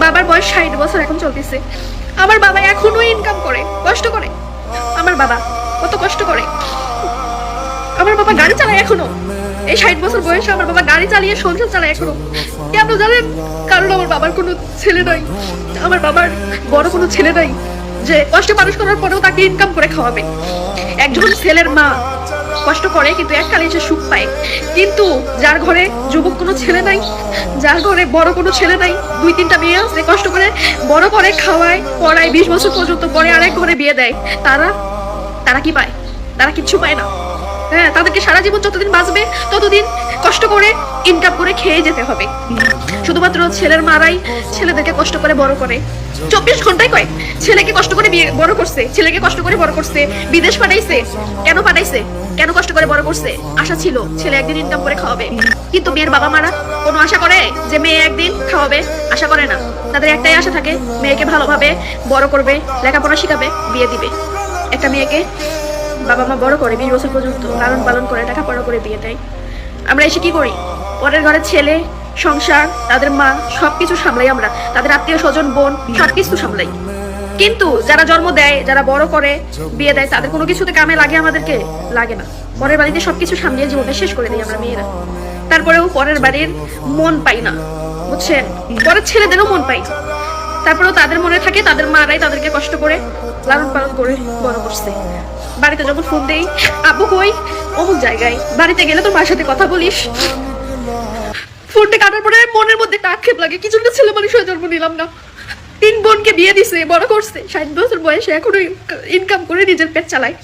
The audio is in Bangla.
বাবার বয়স 60 বছর এখন চলতেছে। আমার বাবা এখনো ইনকাম করে, কষ্ট করে। আমার বাবা কত কষ্ট করে। আমার বাবা গাড়ি চালায় এখনো। এই 60 বছর বয়সে আমার বাবা গাড়ি চালিয়ে সংসার চালায় এখনো। কেন জানেন? কারণ আমার বাবার কোনো ছেলে নাই, আমার বাবার বড় কোনো ছেলে নাই যে কষ্ট মানুষ করার পরেও তাকে ইনকাম করে খাওয়াবে। একজন ছেলের মা কষ্ট করে কিন্তু এককালে এসে সুখ পায়, কিন্তু যার ঘরে যুবক কোনো ছেলে নাই, যার ঘরে বড় কোনো ছেলে নাই, 2-3টা মেয়ে আছে, কষ্ট করে বড় করে খাওয়ায় পড়ায় 20 বছর পর্যন্ত, পরে আরেক ঘরে বিয়ে দেয়, তারা কি পায়? তারা কিচ্ছু পায় না। হ্যাঁ, তাদেরকে সারা জীবন যতদিন বাঁচবে ততদিন কষ্ট করে ইনকাম করে খেয়ে যেতে হবে। শুধুমাত্র ছেলের মারাই ছেলেদেরকে কষ্ট করে বড় করে, 24 ঘন্টায় কয় ছেলেকে কষ্ট করে বিয়ে বড় করছে, ছেলেকে কষ্ট করে বড় করছে, বিদেশ পাঠাইছে। কেন পাঠাইছে? কেন কষ্ট করে বড় করছে? আশা ছিল ছেলে একদিন ইনকাম করে খাওয়াবে। কিন্তু মেয়ের বাবা মারা কোনো আশা করে যে মেয়ে একদিন খাওয়াবে? আশা করে না। তাদের একটাই আশা থাকে, মেয়েকে ভালোভাবে বড় করবে, লেখাপড়া শিখাবে, বিয়ে দিবে। একটা মেয়েকে বাবা মা বড় করে 20 বছর পর্যন্ত লালন পালন করে, লেখাপড়া করে বিয়ে দেয়। আমরা এসে কি করি? পরের ঘরের ছেলে, সংসার, তাদের মা, সবকিছু সামলাই আমরা, তাদের আত্মীয় স্বজন, বোন, সবকিছু সামলাই। কিন্তু যারা জন্ম দেয়, যারা বড় করে বিয়ে দেয়, তাদের কোনো কিছুতে কামে লাগে? আমাদেরকে লাগে না। পরের বাড়িতে সবকিছু সামলিয়ে জীবনটা শেষ করে দিই আমরা মেয়েরা। তারপরেও পরের বাড়ির মন পাই না, বুঝছেন? পরের ছেলেদেরও মন পাই। তারপরেও তাদের মনে থাকে তাদের মারাই তাদেরকে কষ্ট করে লালন পালন করে বড় করছে। বাড়িতে যখন ফোন দেই, আব্বু কই? অমুক জায়গায়। বাড়িতে গেলে তোর মার সাথে কথা বলিস। ফোনটা কাটার পরে মনের মধ্যে একটা আক্ষেপ লাগে, কি জন্য ছেলে মানুষ হয়ে জন্ম নিলাম না। 3 বোনকে বিয়ে দিছে, বড় করছে, 60 বছর বয়সে এখনো ইনকাম করে নিজের পেট চালায়।